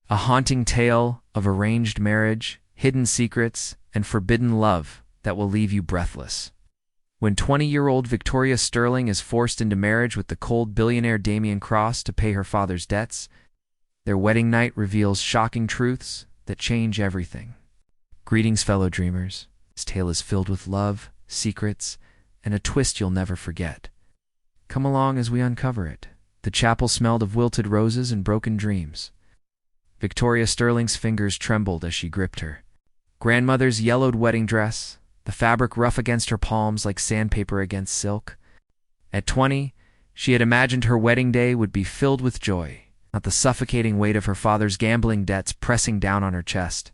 A haunting tale of arranged marriage, hidden secrets, and forbidden love that will leave you breathless. When 20-year-old Victoria Sterling is forced into marriage with the cold billionaire Damian Cross to pay her father's debts, their wedding night reveals shocking truths that change everything. Greetings, fellow dreamers. This tale is filled with love, secrets, and a twist you'll never forget. Come along as we uncover it. The chapel smelled of wilted roses and broken dreams. Victoria Sterling's fingers trembled as she gripped her grandmother's yellowed wedding dress, the fabric rough against her palms like sandpaper against silk. At 20, she had imagined her wedding day would be filled with joy, not the suffocating weight of her father's gambling debts pressing down on her chest.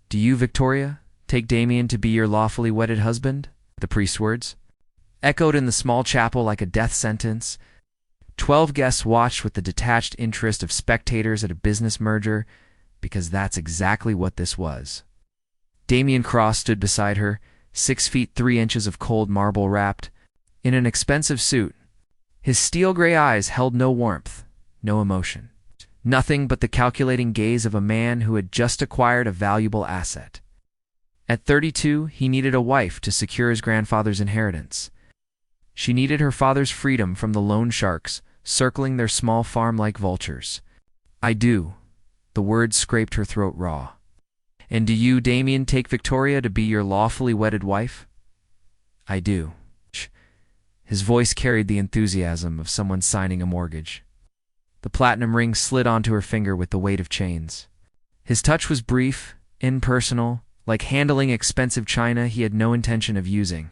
"Do you, Victoria, take Damian to be your lawfully wedded husband?" The priest's words echoed in the small chapel like a death sentence. 12 guests watched with the detached interest of spectators at a business merger, because that's exactly what this was. Damian Cross stood beside her, 6 feet 3 inches of cold marble wrapped, in an expensive suit. His steel-gray eyes held no warmth, no emotion. Nothing but the calculating gaze of a man who had just acquired a valuable asset. At 32, he needed a wife to secure his grandfather's inheritance. She needed her father's freedom from the loan sharks circling their small farm like vultures. "I do." The words scraped her throat raw. "And do you, Damian, take Victoria to be your lawfully wedded wife?" "I do." His voice carried the enthusiasm of someone signing a mortgage. The platinum ring slid onto her finger with the weight of chains. His touch was brief, impersonal, like handling expensive china he had no intention of using.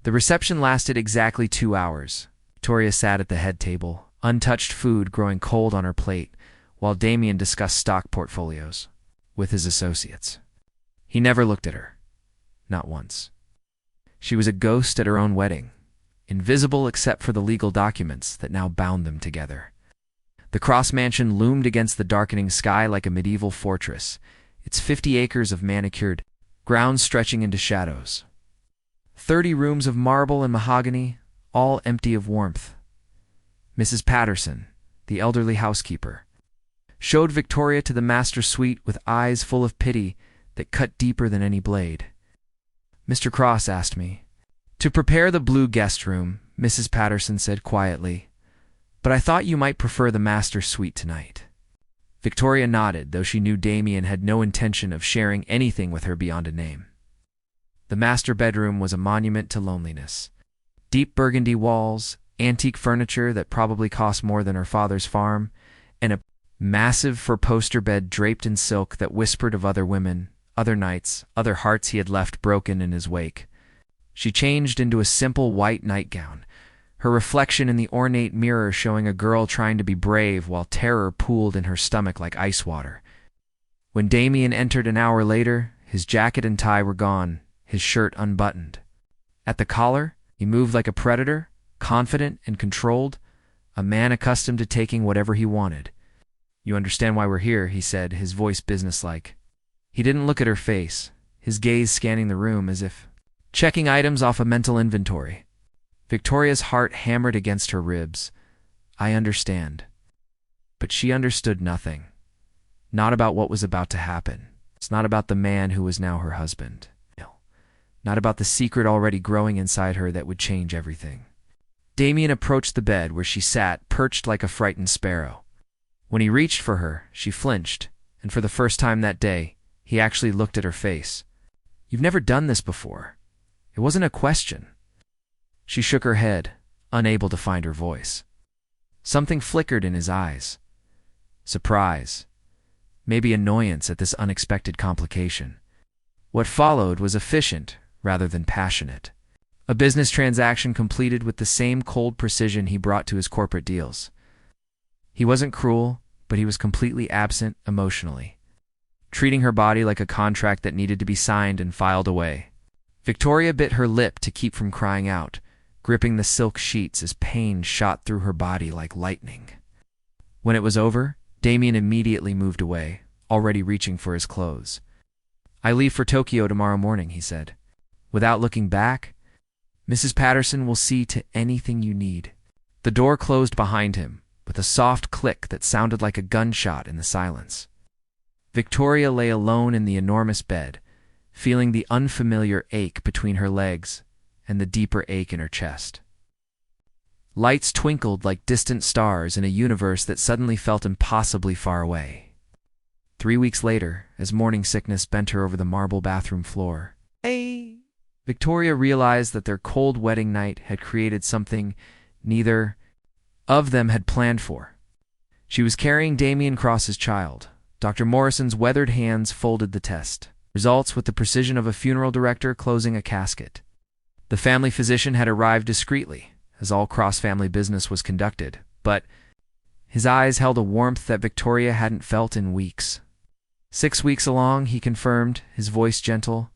The reception lasted exactly 2 hours. Victoria sat at the head table, untouched food growing cold on her plate, while Damian discussed stock portfolios with his associates. He never looked at her. Not once. She was a ghost at her own wedding, invisible except for the legal documents that now bound them together. The Cross Mansion loomed against the darkening sky like a medieval fortress, its 50 acres of manicured grounds stretching into shadows. 30 rooms of marble and mahogany, all empty of warmth. Mrs. Patterson, the elderly housekeeper, showed Victoria to the master suite with eyes full of pity that cut deeper than any blade. "Mr. Cross asked me to prepare the blue guest room," Mrs. Patterson said quietly, "but I thought you might prefer the master suite tonight." Victoria nodded, though she knew Damian had no intention of sharing anything with her beyond a name. The master bedroom was a monument to loneliness. Deep burgundy walls, antique furniture that probably cost more than her father's farm, and a massive four-poster bed draped in silk that whispered of other women, other nights, other hearts he had left broken in his wake. She changed into a simple white nightgown, her reflection in the ornate mirror showing a girl trying to be brave while terror pooled in her stomach like ice water. When Damian entered an hour later, his jacket and tie were gone, his shirt unbuttoned. At the collar, he moved like a predator, confident and controlled, a man accustomed to taking whatever he wanted. "You understand why we're here," he said, his voice businesslike. He didn't look at her face, his gaze scanning the room as if checking items off a mental inventory. Victoria's heart hammered against her ribs. "I understand." But she understood nothing. Not about what was about to happen. It's not about the man who was now her husband. Not about the secret already growing inside her that would change everything. Damian approached the bed where she sat, perched like a frightened sparrow. When he reached for her, she flinched, and for the first time that day, he actually looked at her face. "You've never done this before." It wasn't a question. She shook her head, unable to find her voice. Something flickered in his eyes. Surprise. Maybe annoyance at this unexpected complication. What followed was efficient, rather than passionate. A business transaction completed with the same cold precision he brought to his corporate deals. He wasn't cruel, but he was completely absent emotionally, treating her body like a contract that needed to be signed and filed away. Victoria bit her lip to keep from crying out, gripping the silk sheets as pain shot through her body like lightning. When it was over, Damian immediately moved away, already reaching for his clothes. "I leave for Tokyo tomorrow morning," he said. Without looking back, "Mrs. Patterson will see to anything you need." The door closed behind him, with a soft click that sounded like a gunshot in the silence. Victoria lay alone in the enormous bed, feeling the unfamiliar ache between her legs and the deeper ache in her chest. Lights twinkled like distant stars in a universe that suddenly felt impossibly far away. 3 weeks later, as morning sickness bent her over the marble bathroom floor, Victoria realized that their cold wedding night had created something neither of them had planned for. She was carrying Damian Cross's child. Dr. Morrison's weathered hands folded the test results with the precision of a funeral director closing a casket. The family physician had arrived discreetly, as all cross-family business was conducted, but his eyes held a warmth that Victoria hadn't felt in weeks. 6 weeks along, he confirmed, his voice gentle.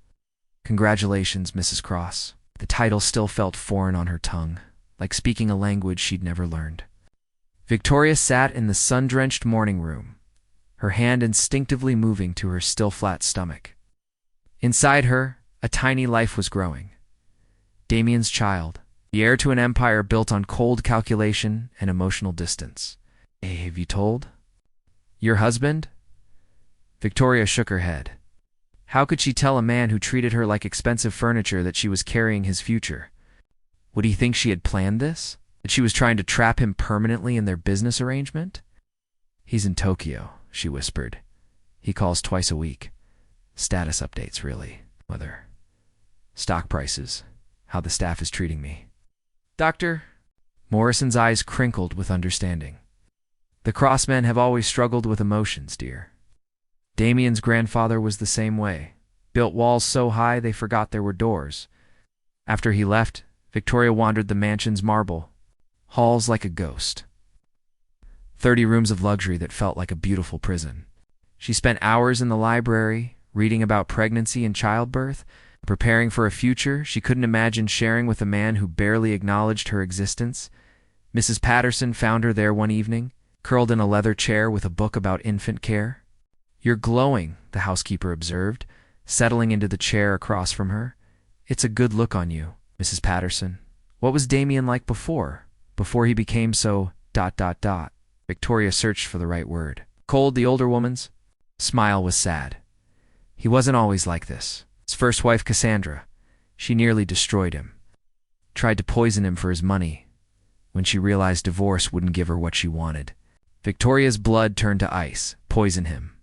"Congratulations, Mrs. Cross." The title still felt foreign on her tongue, like speaking a language she'd never learned. Victoria sat in the sun-drenched morning room, her hand instinctively moving to her still flat stomach. Inside her, a tiny life was growing. Damian's child, the heir to an empire built on cold calculation and emotional distance. Have you told? Your husband? Victoria shook her head. How could she tell a man who treated her like expensive furniture that she was carrying his future? Would he think she had planned this? That she was trying to trap him permanently in their business arrangement? He's in Tokyo, she whispered. He calls twice a week. Status updates, really. Weather. Stock prices. How the staff is treating me. Doctor? Morrison's eyes crinkled with understanding. The Crossmen have always struggled with emotions, dear. Damian's grandfather was the same way. Built walls so high they forgot there were doors. After he left, Victoria wandered the mansion's marble halls like a ghost. 30 rooms of luxury that felt like a beautiful prison. She spent hours in the library, reading about pregnancy and childbirth, preparing for a future she couldn't imagine sharing with a man who barely acknowledged her existence. Mrs. Patterson found her there one evening, curled in a leather chair with a book about infant care. "You're glowing," the housekeeper observed, settling into the chair across from her. "It's a good look on you, Mrs. Patterson. What was Damian like before he became so ... Victoria searched for the right word. Cold, the older woman's smile was sad. He wasn't always like this. His first wife, Cassandra, she nearly destroyed him. Tried to poison him for his money when she realized divorce wouldn't give her what she wanted. Victoria's blood turned to ice. Poison him.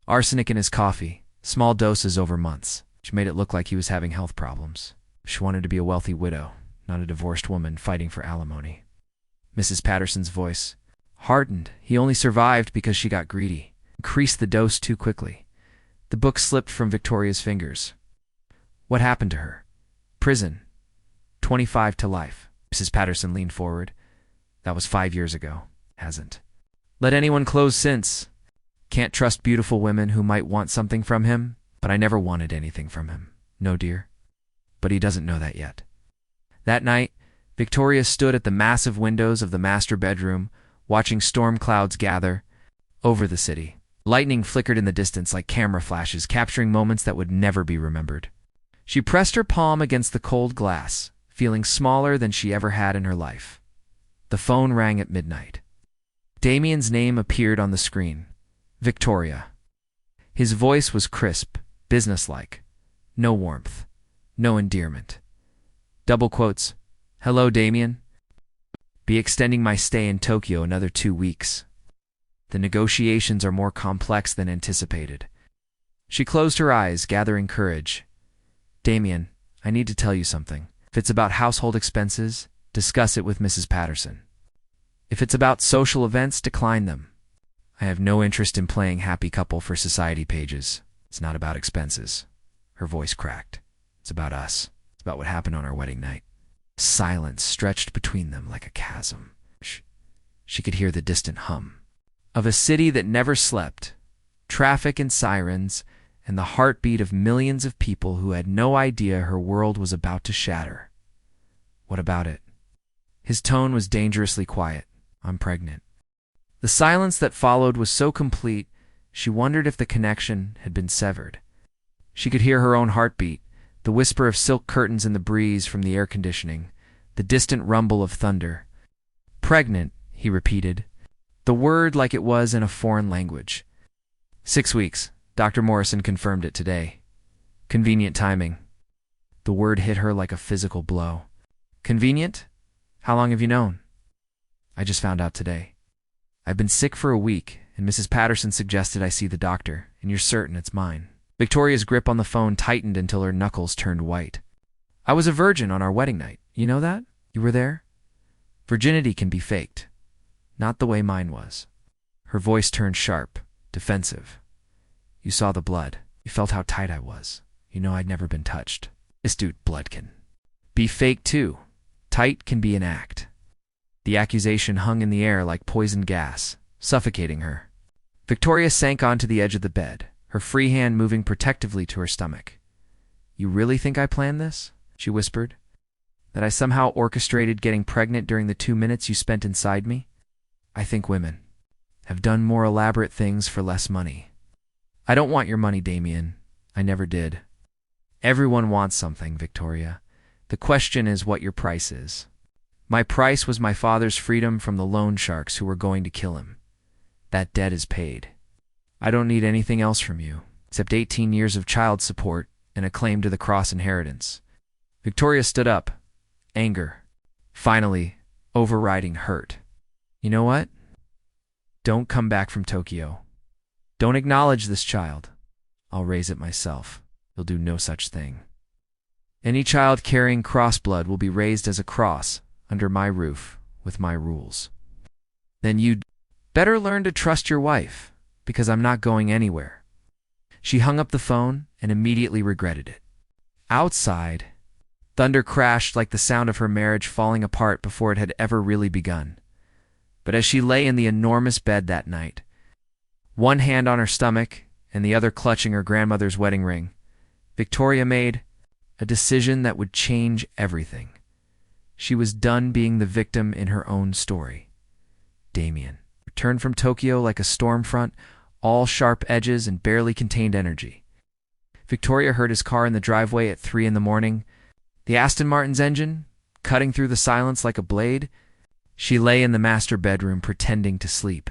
Arsenic in his coffee, small doses over months. She made it look like he was having health problems. She wanted to be a wealthy widow, not a divorced woman fighting for alimony. Mrs. Patterson's voice hardened. He only survived because she got greedy. Increased the dose too quickly. The book slipped from Victoria's fingers. What happened to her? Prison. 25 to life. Mrs. Patterson leaned forward. That was 5 years ago. Hasn't let anyone close since. Can't trust beautiful women who might want something from him, but I never wanted anything from him. No, dear. But he doesn't know that yet. That night, Victoria stood at the massive windows of the master bedroom, watching storm clouds gather over the city. Lightning flickered in the distance like camera flashes, capturing moments that would never be remembered. She pressed her palm against the cold glass, feeling smaller than she ever had in her life. The phone rang at midnight. Damian's name appeared on the screen. Victoria. His voice was crisp, businesslike. No warmth. No endearment. Double quotes. "Hello, Damian. Be extending my stay in Tokyo another 2 weeks. The negotiations are more complex than anticipated." She closed her eyes, gathering courage. "Damian, I need to tell you something. If it's about household expenses, discuss it with Mrs. Patterson. If it's about social events, decline them. I have no interest in playing happy couple for society pages. It's not about expenses." Her voice cracked. "It's about us. It's about what happened on our wedding night." Silence stretched between them like a chasm. She could hear the distant hum of a city that never slept, traffic and sirens, and the heartbeat of millions of people who had no idea her world was about to shatter. "What about it?" His tone was dangerously quiet. "I'm pregnant." The silence that followed was so complete, she wondered if the connection had been severed. She could hear her own heartbeat, the whisper of silk curtains in the breeze from the air conditioning, the distant rumble of thunder. "Pregnant," he repeated, the word like it was in a foreign language. 6 weeks. Dr. Morrison confirmed it today. Convenient timing. The word hit her like a physical blow. Convenient? How long have you known? I just found out today. I've been sick for a week, and Mrs. Patterson suggested I see the doctor, and you're certain it's mine. Victoria's grip on the phone tightened until her knuckles turned white. I was a virgin on our wedding night. You know that? You were there? Virginity can be faked. Not the way mine was. Her voice turned sharp, defensive. You saw the blood. You felt how tight I was. You know I'd never been touched. This dude, blood can be fake too. Tight can be an act. The accusation hung in the air like poison gas, suffocating her. Victoria sank onto the edge of the bed, her free hand moving protectively to her stomach. You really think I planned this? She whispered. That I somehow orchestrated getting pregnant during the 2 minutes you spent inside me? I think women have done more elaborate things for less money. I don't want your money, Damian. I never did. Everyone wants something, Victoria. The question is what your price is. My price was my father's freedom from the loan sharks who were going to kill him. That debt is paid. I don't need anything else from you, except 18 years of child support and a claim to the Cross inheritance. Victoria stood up, anger, finally overriding hurt. You know what? Don't come back from Tokyo. Don't acknowledge this child. I'll raise it myself. You'll do no such thing. Any child carrying cross blood will be raised as a cross under my roof with my rules. Then you'd better learn to trust your wife, because I'm not going anywhere. She hung up the phone and immediately regretted it. Outside, thunder crashed like the sound of her marriage falling apart before it had ever really begun. But as she lay in the enormous bed that night, one hand on her stomach and the other clutching her grandmother's wedding ring, Victoria made a decision that would change everything. She was done being the victim in her own story. Damian returned from Tokyo like a storm front, all sharp edges and barely contained energy. Victoria heard his car in the driveway at 3 a.m, the Aston Martin's engine cutting through the silence like a blade. She lay in the master bedroom pretending to sleep,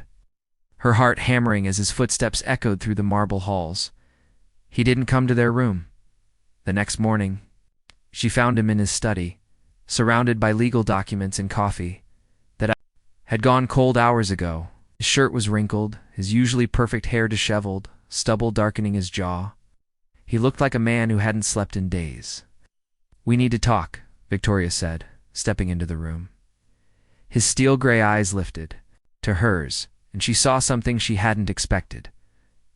her heart hammering as his footsteps echoed through the marble halls. He didn't come to their room. The next morning, she found him in his study, surrounded by legal documents and coffee that had gone cold hours ago. His shirt was wrinkled, his usually perfect hair disheveled, stubble darkening his jaw. He looked like a man who hadn't slept in days. We need to talk, Victoria said, stepping into the room. His steel-gray eyes lifted to hers, and she saw something she hadn't expected.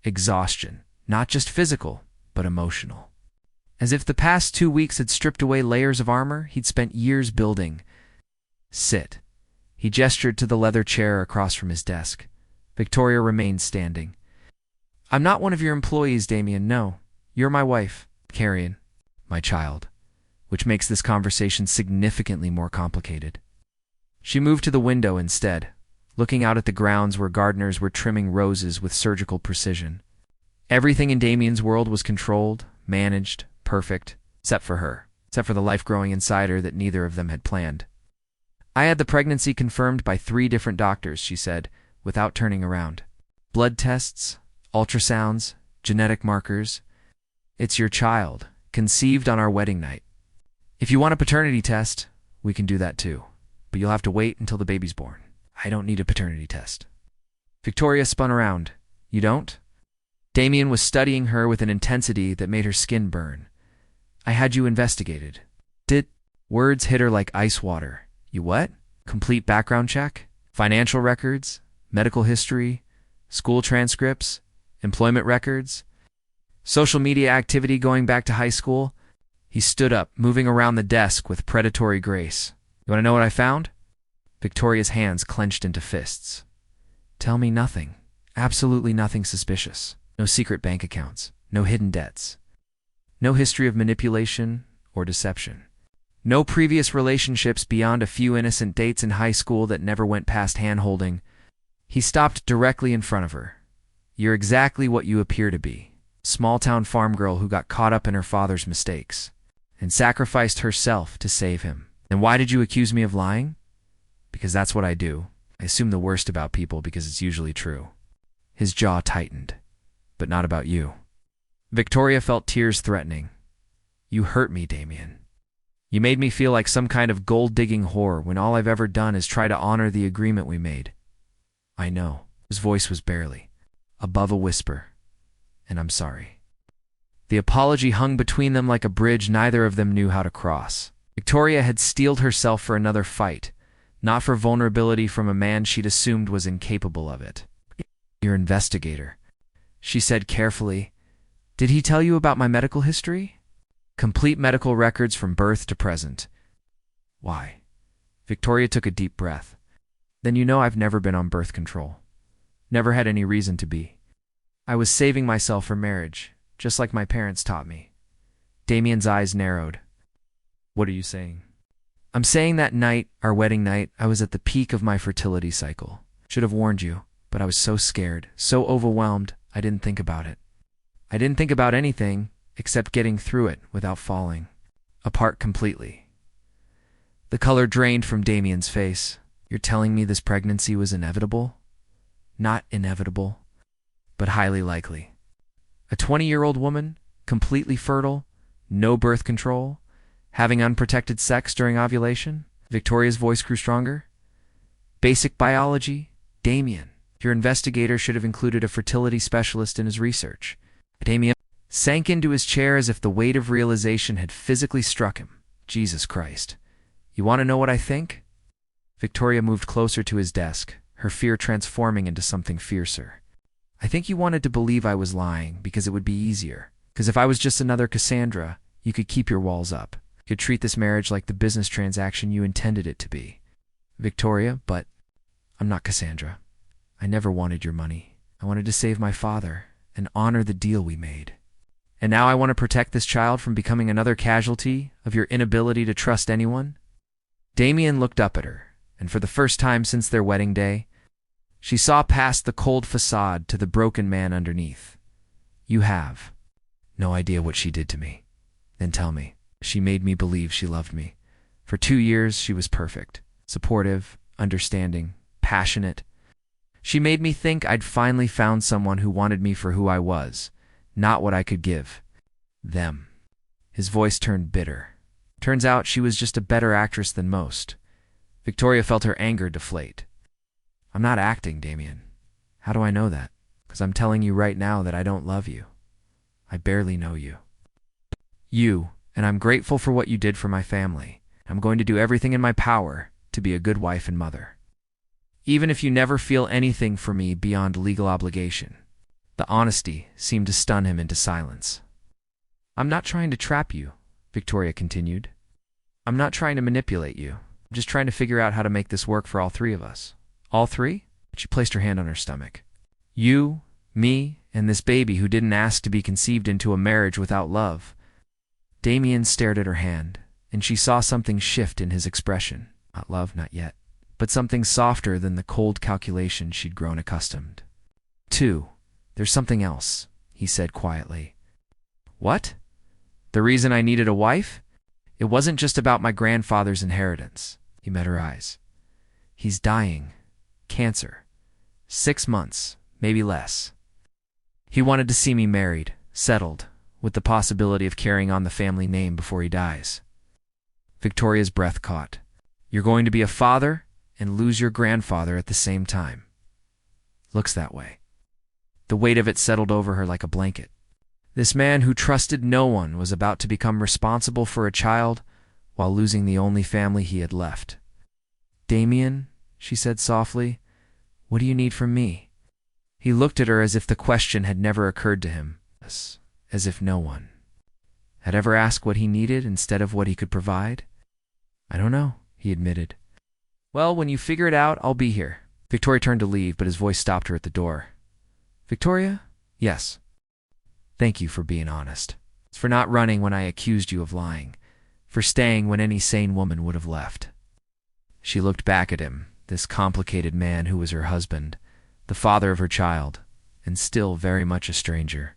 Exhaustion, not just physical, but emotional. As if the past 2 weeks had stripped away layers of armor he'd spent years building. Sit. He gestured to the leather chair across from his desk. Victoria remained standing. I'm not one of your employees, Damian, no. You're my wife, Carrion, my child, which makes this conversation significantly more complicated. She moved to the window instead, looking out at the grounds where gardeners were trimming roses with surgical precision. Everything in Damian's world was controlled, managed, perfect, except for her, except for the life growing inside her that neither of them had planned. I had the pregnancy confirmed by 3 different doctors, she said, without turning around. Blood tests, ultrasounds, genetic markers. It's your child, conceived on our wedding night. If you want a paternity test, we can do that too. But you'll have to wait until the baby's born. I don't need a paternity test. Victoria spun around. You don't? Damian was studying her with an intensity that made her skin burn. I had you investigated. Did? Words hit her like ice water. You what? Complete background check? Financial records? Medical history? School transcripts? Employment records? Social media activity going back to high school? He stood up, moving around the desk with predatory grace. You want to know what I found? Victoria's hands clenched into fists. Tell me nothing. Absolutely nothing suspicious. No secret bank accounts. No hidden debts. No history of manipulation or deception. No previous relationships beyond a few innocent dates in high school that never went past hand-holding. He stopped directly in front of her. You're exactly what you appear to be. Small-town farm girl who got caught up in her father's mistakes and sacrificed herself to save him. Then why did you accuse me of lying? Because that's what I do. I assume the worst about people because it's usually true. His jaw tightened. but not about you. Victoria felt tears threatening. You hurt me, Damian. You made me feel like some kind of gold-digging whore when all I've ever done is try to honor the agreement we made. I know. His voice was barely above a whisper. And I'm sorry. The apology hung between them like a bridge neither of them knew how to cross. Victoria had steeled herself for another fight, not for vulnerability from a man she'd assumed was incapable of it. Your investigator, she said carefully. Did he tell you about my medical history? Complete medical records from birth to present. Why? Victoria took a deep breath. Then you know I've never been on birth control. Never had any reason to be. I was saving myself for marriage, just like my parents taught me. Damian's eyes narrowed. What are you saying? I'm saying that night, our wedding night, I was at the peak of my fertility cycle. Should have warned you, but I was so scared, so overwhelmed, I didn't think about it. I didn't think about anything except getting through it without falling apart completely. The color drained from Damian's face. You're telling me this pregnancy was inevitable? Not inevitable, but highly likely. A 20-year-old woman, completely fertile, no birth control, having unprotected sex during ovulation? Victoria's voice grew stronger. Basic biology? Damian, your investigator should have included a fertility specialist in his research. Damian sank into his chair as if the weight of realization had physically struck him. Jesus Christ. You want to know what I think? Victoria moved closer to his desk, her fear transforming into something fiercer. I think you wanted to believe I was lying because it would be easier. Because if I was just another Cassandra, you could keep your walls up. You could treat this marriage like the business transaction you intended it to be. Victoria, but I'm not Cassandra. I never wanted your money. I wanted to save my father and honor the deal we made. And now I want to protect this child from becoming another casualty of your inability to trust anyone? Damian looked up at her, and for the first time since their wedding day, she saw past the cold facade to the broken man underneath. You have no idea what she did to me. Then tell me. She made me believe she loved me. For 2 years, she was perfect, supportive, understanding, passionate. She made me think I'd finally found someone who wanted me for who I was, not what I could give them. His voice turned bitter. Turns out she was just a better actress than most. Victoria felt her anger deflate. I'm not acting, Damian. How do I know that? Because I'm telling you right now that I don't love you. I barely know you. And I'm grateful for what you did for my family. I'm going to do everything in my power to be a good wife and mother. Even if you never feel anything for me beyond legal obligation. The honesty seemed to stun him into silence. I'm not trying to trap you, Victoria continued. I'm not trying to manipulate you. I'm just trying to figure out how to make this work for all three of us. All three? She placed her hand on her stomach. You, me, and this baby who didn't ask to be conceived into a marriage without love. Damian stared at her hand, and she saw something shift in his expression. Not love, not yet, but something softer than the cold calculation she'd grown accustomed. There's something else, he said quietly. What? The reason I needed a wife? It wasn't just about my grandfather's inheritance. He met her eyes. He's dying. Cancer. 6 months, maybe less. He wanted to see me married, settled, with the possibility of carrying on the family name before he dies. Victoria's breath caught. You're going to be a father and lose your grandfather at the same time. Looks that way. The weight of it settled over her like a blanket. This man who trusted no one was about to become responsible for a child while losing the only family he had left. Damian, she said softly, what do you need from me? He looked at her as if the question had never occurred to him, as if no one had ever asked what he needed instead of what he could provide. I don't know, he admitted. Well, when you figure it out, I'll be here. Victoria turned to leave, but his voice stopped her at the door. Victoria? Yes. Thank you for being honest. For not running when I accused you of lying. For staying when any sane woman would have left. She looked back at him, this complicated man who was her husband, the father of her child, and still very much a stranger.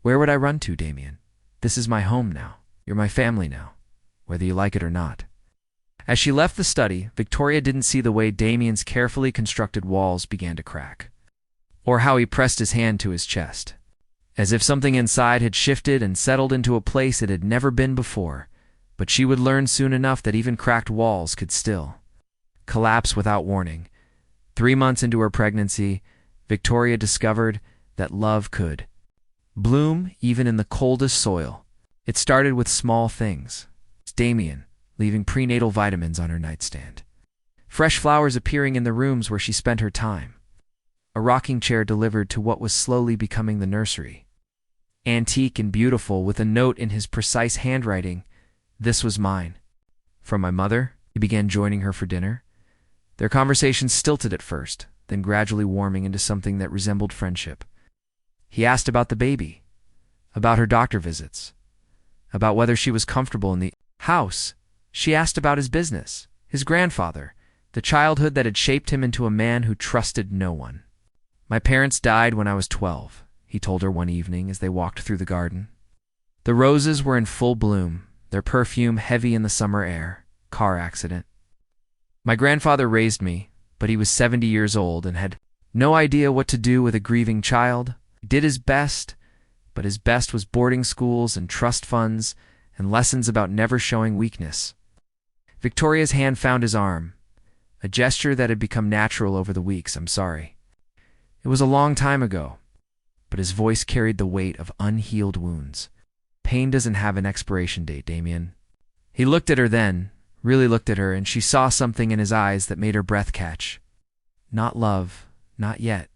Where would I run to, Damian? This is my home now. You're my family now, whether you like it or not. As she left the study, Victoria didn't see the way Damian's carefully constructed walls began to crack, or how he pressed his hand to his chest. as if something inside had shifted and settled into a place it had never been before. But she would learn soon enough that even cracked walls could still collapse without warning. 3 months into her pregnancy, Victoria discovered that love could bloom even in the coldest soil. It started with small things. Damian leaving prenatal vitamins on her nightstand. Fresh flowers appearing in the rooms where she spent her time. A rocking chair delivered to what was slowly becoming the nursery. Antique and beautiful, with a note in his precise handwriting, "This was mine." From my mother, he began joining her for dinner. Their conversation stilted at first, then gradually warming into something that resembled friendship. He asked about the baby, about her doctor visits, about whether she was comfortable in the house. She asked about his business, his grandfather, the childhood that had shaped him into a man who trusted no one. "My parents died when I was 12, he told her one evening as they walked through the garden. The roses were in full bloom, their perfume heavy in the summer air. Car accident. My grandfather raised me, but he was 70 years old and had no idea what to do with a grieving child. He did his best, but his best was boarding schools and trust funds and lessons about never showing weakness." Victoria's hand found his arm, a gesture that had become natural over the weeks. "I'm sorry. It was a long time ago," but his voice carried the weight of unhealed wounds. "Pain doesn't have an expiration date, Damian." He looked at her then, really looked at her, and she saw something in his eyes that made her breath catch. Not love, not yet,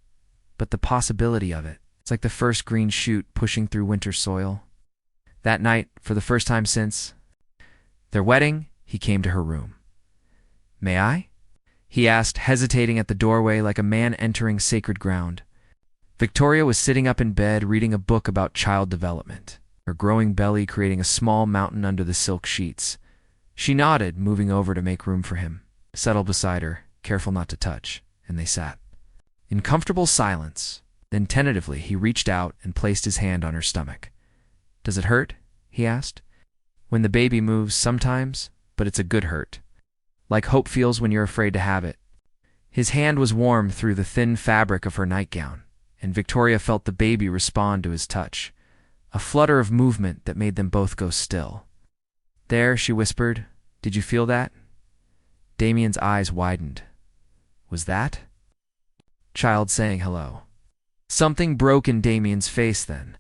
but the possibility of it. It's like the first green shoot pushing through winter soil. That night, for the first time since their wedding, he came to her room. "May I?" he asked, hesitating at the doorway like a man entering sacred ground. Victoria was sitting up in bed reading a book about child development, her growing belly creating a small mountain under the silk sheets. She nodded, moving over to make room for him, settled beside her, careful not to touch, and they sat in comfortable silence. Then tentatively he reached out and placed his hand on her stomach. "Does it hurt?" he asked. "When the baby moves, sometimes, but it's a good hurt. Like hope feels when you're afraid to have it." His hand was warm through the thin fabric of her nightgown, and Victoria felt the baby respond to his touch, a flutter of movement that made them both go still. "There," she whispered. "Did you feel that?" Damian's eyes widened. Was that child saying hello? Something broke in Damian's face then.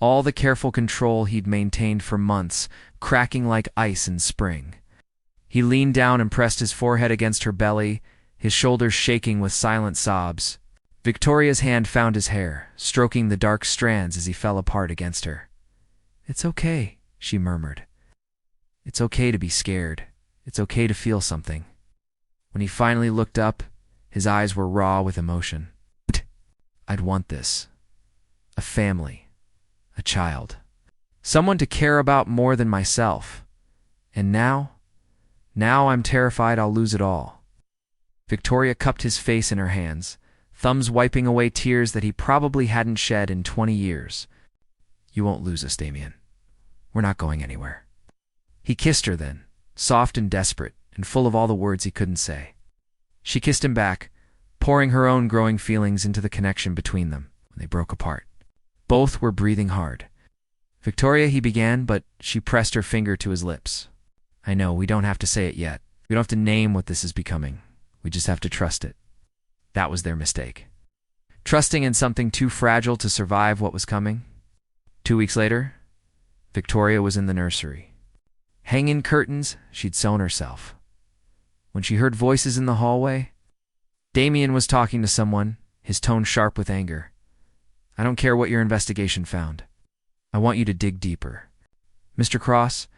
All the careful control he'd maintained for months, cracking like ice in spring. He leaned down and pressed his forehead against her belly, his shoulders shaking with silent sobs. Victoria's hand found his hair, stroking the dark strands as he fell apart against her. "It's okay," she murmured. "It's okay to be scared. It's okay to feel something." When he finally looked up, his eyes were raw with emotion. "I'd want this. A family. A child. Someone to care about more than myself. And now I'm terrified I'll lose it all." Victoria cupped his face in her hands, thumbs wiping away tears that he probably hadn't shed in 20 years. "You won't lose us, Damian. We're not going anywhere." He kissed her then, soft and desperate, and full of all the words he couldn't say. She kissed him back, pouring her own growing feelings into the connection between them when they broke apart. Both were breathing hard. "Victoria," he began, but she pressed her finger to his lips. "I know, we don't have to say it yet. We don't have to name what this is becoming. We just have to trust it." That was their mistake. Trusting in something too fragile to survive what was coming. 2 weeks later, Victoria was in the nursery. Hanging curtains she'd sewn herself. When she heard voices in the hallway, Damian was talking to someone, his tone sharp with anger. "I don't care what your investigation found. I want you to dig deeper. Mr. Cross,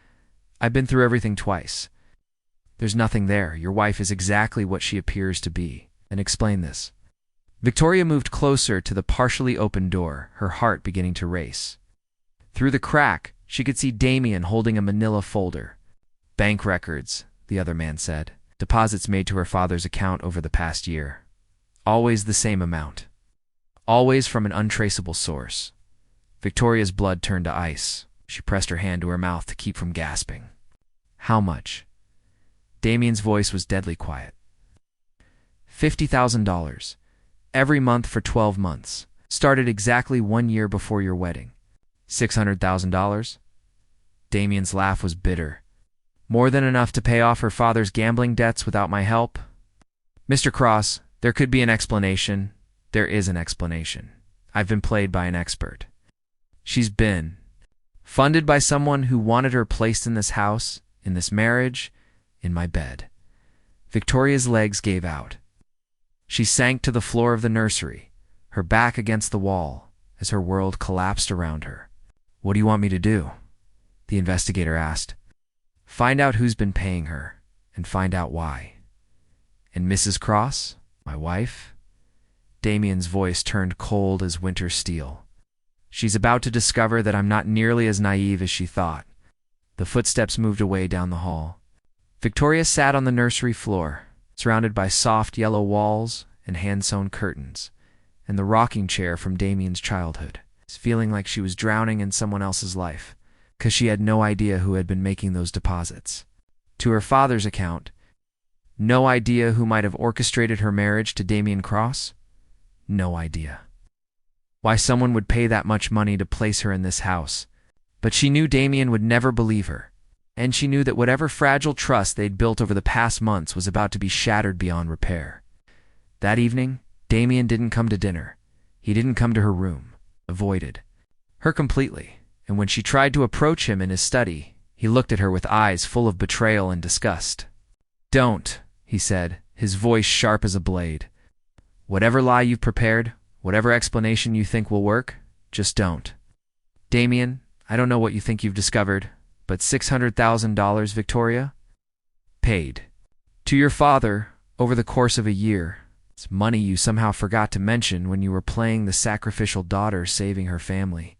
I've been through everything twice. There's nothing there. Your wife is exactly what she appears to be. And explain this." Victoria moved closer to the partially open door, her heart beginning to race. Through the crack, she could see Damian holding a manila folder. "Bank records," the other man said. "Deposits made to her father's account over the past year. Always the same amount. Always from an untraceable source." Victoria's blood turned to ice. She pressed her hand to her mouth to keep from gasping. "How much?" Damian's voice was deadly quiet. $50,000. Every month for 12 months. Started exactly 1 year before your wedding. $600,000? Damian's laugh was bitter. More than enough to pay off her father's gambling debts without my help? Mr. Cross, there could be an explanation. There is an explanation. I've been played by an expert. She's been funded by someone who wanted her placed in this house, in this marriage, in my bed. Victoria's legs gave out. She sank to the floor of the nursery, her back against the wall, as her world collapsed around her. What do you want me to do? The investigator asked. Find out who's been paying her, and find out why. And Mrs. Cross, my wife? Damian's voice turned cold as winter steel. She's about to discover that I'm not nearly as naive as she thought. The footsteps moved away down the hall. Victoria sat on the nursery floor, surrounded by soft yellow walls and hand-sewn curtains, and the rocking chair from Damian's childhood, feeling like she was drowning in someone else's life, because she had no idea who had been making those deposits. To her father's account, no idea who might have orchestrated her marriage to Damian Cross? No idea. Why someone would pay that much money to place her in this house. But she knew Damian would never believe her, and she knew that whatever fragile trust they'd built over the past months was about to be shattered beyond repair. That evening, Damian didn't come to dinner. He didn't come to her room. Avoided her completely, and when she tried to approach him in his study, he looked at her with eyes full of betrayal and disgust. Don't, he said, his voice sharp as a blade. Whatever lie you've prepared, whatever explanation you think will work, just don't. Damian, I don't know what you think you've discovered, but $600,000, Victoria? Paid. To your father, over the course of a year. It's money you somehow forgot to mention when you were playing the sacrificial daughter saving her family.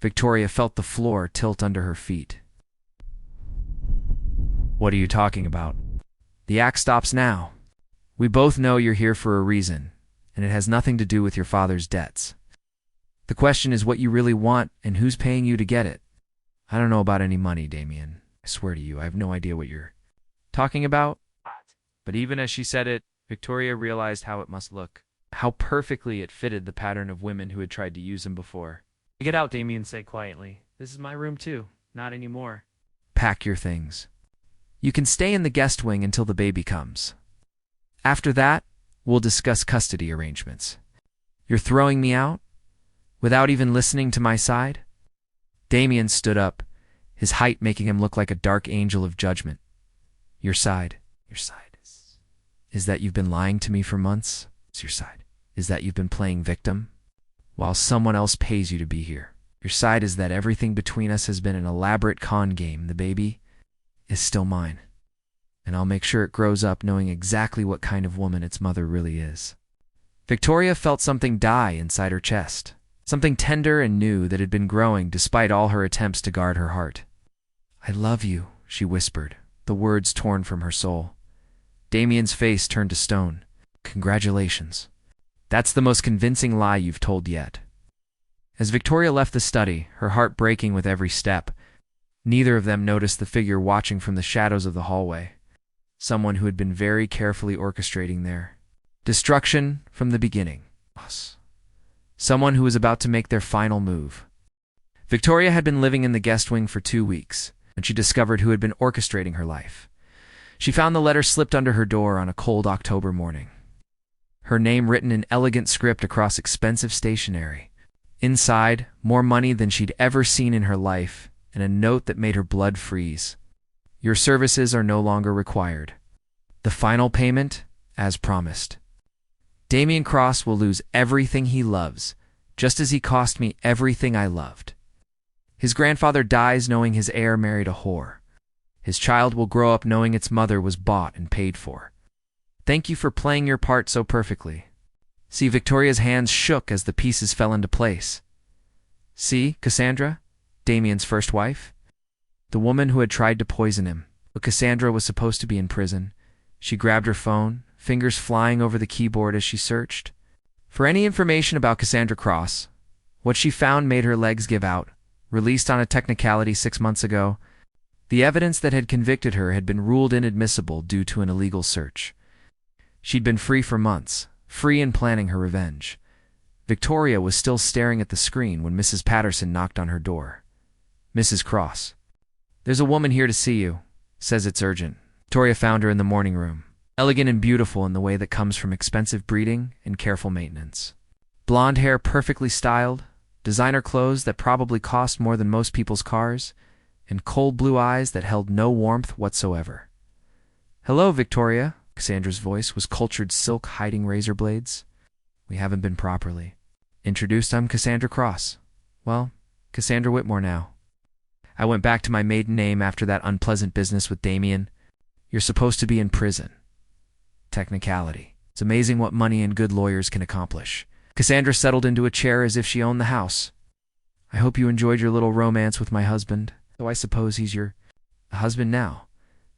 Victoria felt the floor tilt under her feet. What are you talking about? The act stops now. We both know you're here for a reason, and it has nothing to do with your father's debts. The question is what you really want and who's paying you to get it. I don't know about any money, Damian. I swear to you, I have no idea what you're talking about. But even as she said it, Victoria realized how it must look, how perfectly it fitted the pattern of women who had tried to use him before. Get out, Damian said quietly. This is my room too. Not anymore. Pack your things. You can stay in the guest wing until the baby comes. After that, we'll discuss custody arrangements. You're throwing me out? Without even listening to my side? Damian stood up, his height making him look like a dark angel of judgment. Your side is that you've been lying to me for months? It's your side. Is that you've been playing victim? While someone else pays you to be here. Your side is that everything between us has been an elaborate con game. The baby is still mine. And I'll make sure it grows up knowing exactly what kind of woman its mother really is. Victoria felt something die inside her chest. Something tender and new that had been growing despite all her attempts to guard her heart. I love you, she whispered, the words torn from her soul. Damian's face turned to stone. Congratulations. That's the most convincing lie you've told yet. As Victoria left the study, her heart breaking with every step, neither of them noticed the figure watching from the shadows of the hallway. Someone who had been very carefully orchestrating their destruction from the beginning. Someone who was about to make their final move. Victoria had been living in the guest wing for 2 weeks, and she discovered who had been orchestrating her life. She found the letter slipped under her door on a cold October morning. Her name written in elegant script across expensive stationery. Inside, more money than she'd ever seen in her life, and a note that made her blood freeze. Your services are no longer required. The final payment, as promised. Damian Cross will lose everything he loves, just as he cost me everything I loved. His grandfather dies knowing his heir married a whore. His child will grow up knowing its mother was bought and paid for. Thank you for playing your part so perfectly. See, Victoria's hands shook as the pieces fell into place. See, Cassandra, Damian's first wife? The woman who had tried to poison him. But Cassandra was supposed to be in prison. She grabbed her phone, fingers flying over the keyboard as she searched. For any information about Cassandra Cross, what she found made her legs give out. Released on a technicality 6 months ago, the evidence that had convicted her had been ruled inadmissible due to an illegal search. She'd been free for months, free and planning her revenge. Victoria was still staring at the screen when Mrs. Patterson knocked on her door. "Mrs. Cross. There's a woman here to see you. Says it's urgent." Victoria found her in the morning room, elegant and beautiful in the way that comes from expensive breeding and careful maintenance. Blonde hair perfectly styled, designer clothes that probably cost more than most people's cars, and cold blue eyes that held no warmth whatsoever. "Hello, Victoria." Cassandra's voice was cultured silk hiding razor blades. "We haven't been properly introduced. I'm Cassandra Cross. Well, Cassandra Whitmore now. I went back to my maiden name after that unpleasant business with Damian. You're supposed to be in prison. Technicality. It's amazing what money and good lawyers can accomplish." Cassandra settled into a chair as if she owned the house. "I hope you enjoyed your little romance with my husband, though I suppose he's your husband now.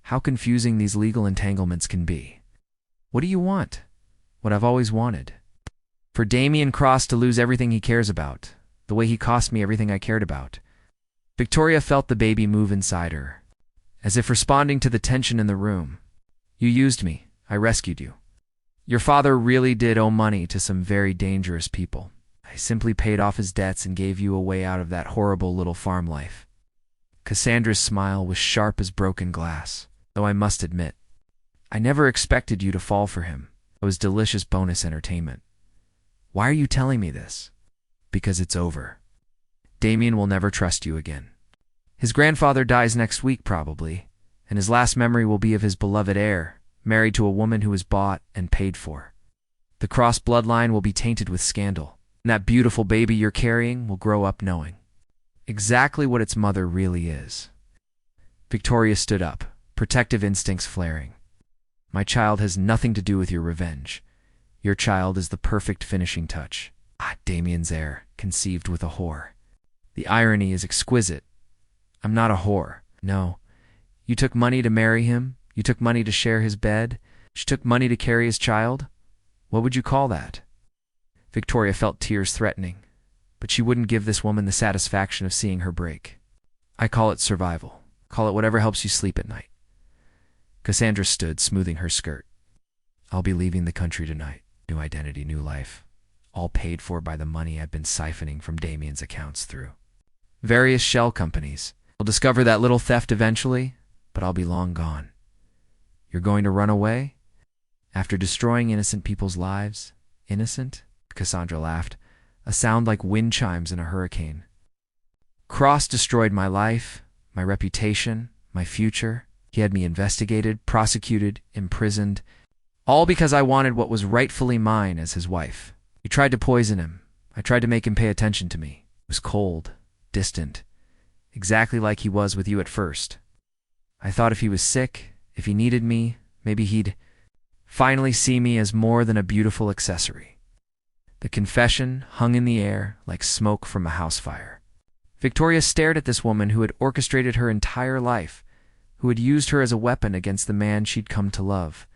How confusing these legal entanglements can be." "What do you want?" "What I've always wanted. For Damian Cross to lose everything he cares about, the way he cost me everything I cared about." Victoria felt the baby move inside her, as if responding to the tension in the room. "You used me. I rescued you. Your father really did owe money to some very dangerous people. I simply paid off his debts and gave you a way out of that horrible little farm life." Cassandra's smile was sharp as broken glass, though I must admit, I never expected you to fall for him. It was delicious bonus entertainment. "Why are you telling me this?" "Because it's over. Damian will never trust you again. His grandfather dies next week probably, and his last memory will be of his beloved heir, married to a woman who was bought and paid for. The Cross bloodline will be tainted with scandal, and that beautiful baby you're carrying will grow up knowing exactly what its mother really is." Victoria stood up, protective instincts flaring. "My child has nothing to do with your revenge. Your child is the perfect finishing touch. Damian's heir, conceived with a whore. The irony is exquisite. I'm not a whore. No. You took money to marry him. You took money to share his bed. She took money to carry his child. What would you call that?" Victoria felt tears threatening, but she wouldn't give this woman the satisfaction of seeing her break. "I call it survival. Call it whatever helps you sleep at night." Cassandra stood, smoothing her skirt. "I'll be leaving the country tonight. New identity, new life. All paid for by the money I've been siphoning from Damian's accounts through various shell companies. I'll discover that little theft eventually, but I'll be long gone." "You're going to run away? After destroying innocent people's lives?" "Innocent?" Cassandra laughed, a sound like wind chimes in a hurricane. "Cross destroyed my life, my reputation, my future. He had me investigated, prosecuted, imprisoned, all because I wanted what was rightfully mine as his wife. You tried to poison him. I tried to make him pay attention to me. He was cold, distant, exactly like he was with you at first. I thought if he was sick, if he needed me, maybe he'd finally see me as more than a beautiful accessory." The confession hung in the air like smoke from a house fire. Victoria stared at this woman who had orchestrated her entire life, who had used her as a weapon against the man she'd come to love.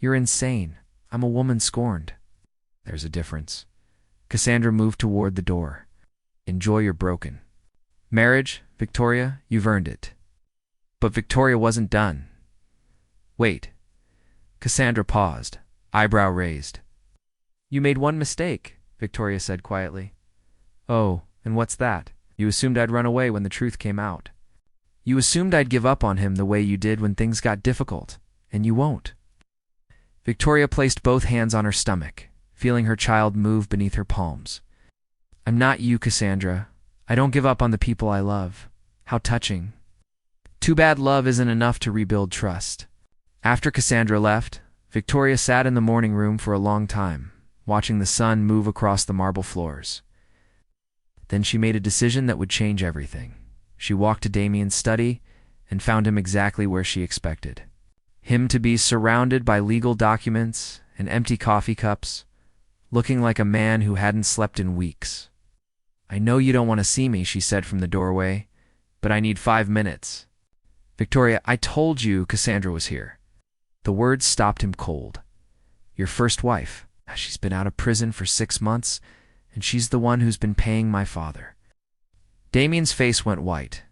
"You're insane. I'm a woman scorned." "There's a difference." Cassandra moved toward the door. "Enjoy your broken marriage, Victoria. You've earned it." But Victoria wasn't done. "Wait." Cassandra paused, eyebrow raised. "You made one mistake," Victoria said quietly. "Oh, and what's that?" "You assumed I'd run away when the truth came out. You assumed I'd give up on him the way you did when things got difficult, and you won't." Victoria placed both hands on her stomach, feeling her child move beneath her palms. "I'm not you, Cassandra. I don't give up on the people I love. How touching. Too bad love isn't enough to rebuild trust." After Cassandra left, Victoria sat in the morning room for a long time, watching the sun move across the marble floors. Then she made a decision that would change everything. She walked to Damian's study and found him exactly where she expected. Him to be surrounded by legal documents and empty coffee cups, looking like a man who hadn't slept in weeks. "I know you don't want to see me," she said from the doorway, "but I need 5 minutes." "Victoria, I told you Cassandra was here." The words stopped him cold. "Your first wife. She's been out of prison for 6 months, and she's the one who's been paying my father." Damian's face went white.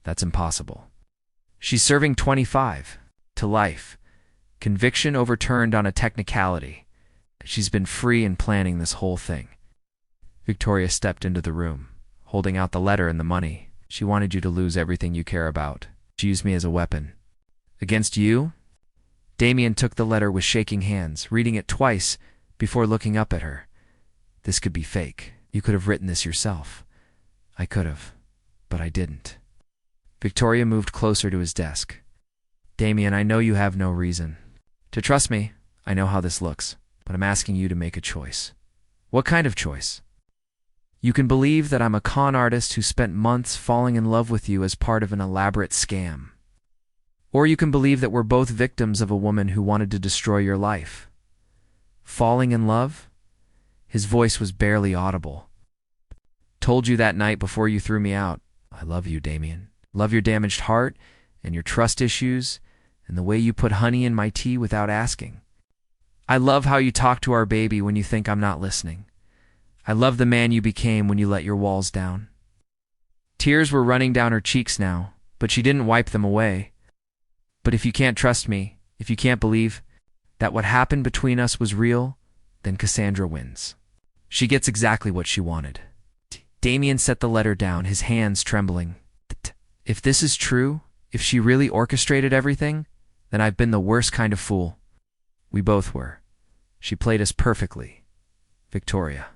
"That's impossible. She's serving 25 to life. Conviction overturned on a technicality. She's been free and planning this whole thing." Victoria stepped into the room, holding out the letter and the money. She wanted you to lose everything you care about. She used me as a weapon. Against you? Damian took the letter with shaking hands, reading it twice before looking up at her. This could be fake. You could have written this yourself. I could have, but I didn't. Victoria moved closer to his desk. Damian, I know you have no reason to trust me. I know how this looks, but I'm asking you to make a choice. What kind of choice? You can believe that I'm a con artist who spent months falling in love with you as part of an elaborate scam. Or you can believe that we're both victims of a woman who wanted to destroy your life. Falling in love? His voice was barely audible. Told you that night before you threw me out. I love you, Damian. Love your damaged heart and your trust issues and the way you put honey in my tea without asking. I love how you talk to our baby when you think I'm not listening. I love the man you became when you let your walls down. Tears were running down her cheeks now, but she didn't wipe them away. But if you can't trust me, if you can't believe that what happened between us was real, then Cassandra wins. She gets exactly what she wanted. Damian set the letter down, his hands trembling. If this is true, if she really orchestrated everything, then I've been the worst kind of fool. We both were. She played us perfectly. Victoria.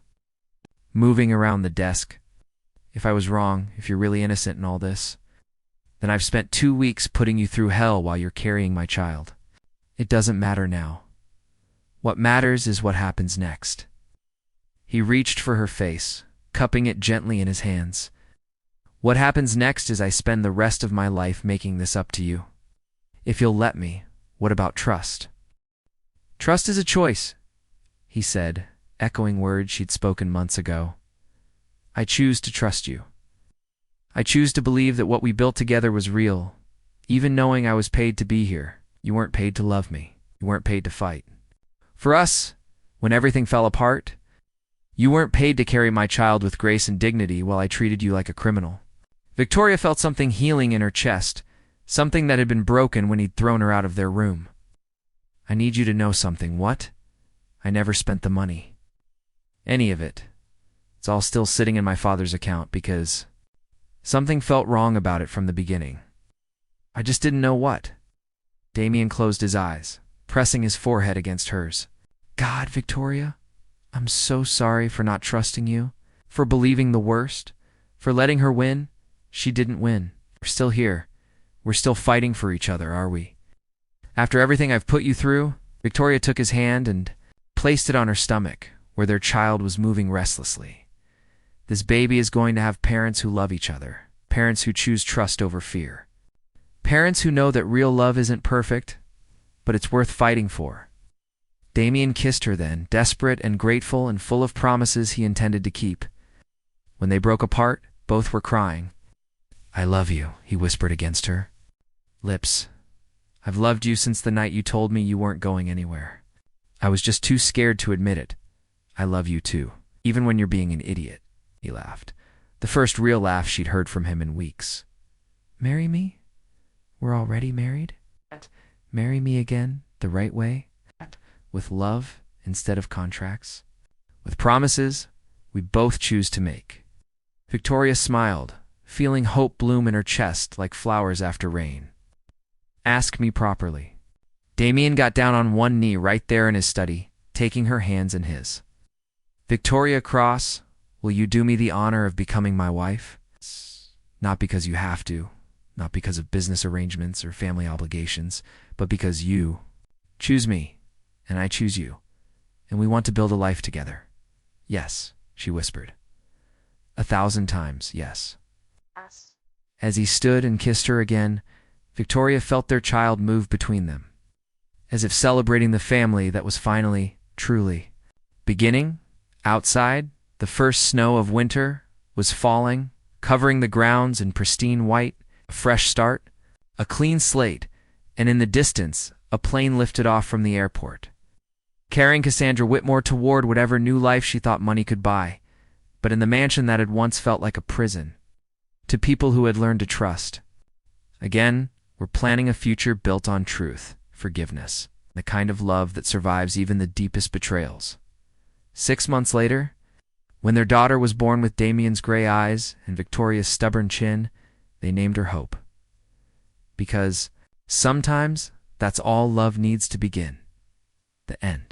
Moving around the desk. If I was wrong, if you're really innocent in all this, then I've spent 2 weeks putting you through hell while you're carrying my child. It doesn't matter now. What matters is what happens next. He reached for her face, cupping it gently in his hands. What happens next is I spend the rest of my life making this up to you. If you'll let me, what about trust? Trust is a choice, he said, echoing words she'd spoken months ago. I choose to trust you. I choose to believe that what we built together was real, even knowing I was paid to be here. You weren't paid to love me. You weren't paid to fight. For us, when everything fell apart, you weren't paid to carry my child with grace and dignity while I treated you like a criminal. Victoria felt something healing in her chest, something that had been broken when he'd thrown her out of their room. I need you to know something. What? I never spent the money. Any of it. It's all still sitting in my father's account because something felt wrong about it from the beginning. I just didn't know what. Damian closed his eyes, pressing his forehead against hers. God, Victoria, I'm so sorry for not trusting you, for believing the worst, for letting her win. She didn't win. We're still here. We're still fighting for each other, are we? After everything I've put you through, Victoria took his hand and placed it on her stomach, where their child was moving restlessly. This baby is going to have parents who love each other, parents who choose trust over fear, parents who know that real love isn't perfect, but it's worth fighting for. Damian kissed her then, desperate and grateful and full of promises he intended to keep. When they broke apart, both were crying. I love you, he whispered against her lips. I've loved you since the night you told me you weren't going anywhere. I was just too scared to admit it. I love you too, even when you're being an idiot, he laughed. The first real laugh she'd heard from him in weeks. Marry me? We're already married? Marry me again, the right way? With love instead of contracts? With promises we both choose to make. Victoria smiled, feeling hope bloom in her chest like flowers after rain. Ask me properly. Damian got down on one knee right there in his study, taking her hands in his. Victoria Cross, will you do me the honor of becoming my wife? Not because you have to, not because of business arrangements or family obligations, but because you choose me, and I choose you, and we want to build a life together. Yes, she whispered. 1,000 times, yes. As he stood and kissed her again, Victoria felt their child move between them, as if celebrating the family that was finally, truly, beginning. Outside, the first snow of winter was falling, covering the grounds in pristine white, a fresh start, a clean slate, and in the distance, a plane lifted off from the airport, carrying Cassandra Whitmore toward whatever new life she thought money could buy, but in the mansion that had once felt like a prison, to people who had learned to trust. Again, we're planning a future built on truth, forgiveness, the kind of love that survives even the deepest betrayals. 6 months later, When their daughter was born with Damian's gray eyes and Victoria's stubborn chin, they named her Hope. Because sometimes that's all love needs to begin. The end.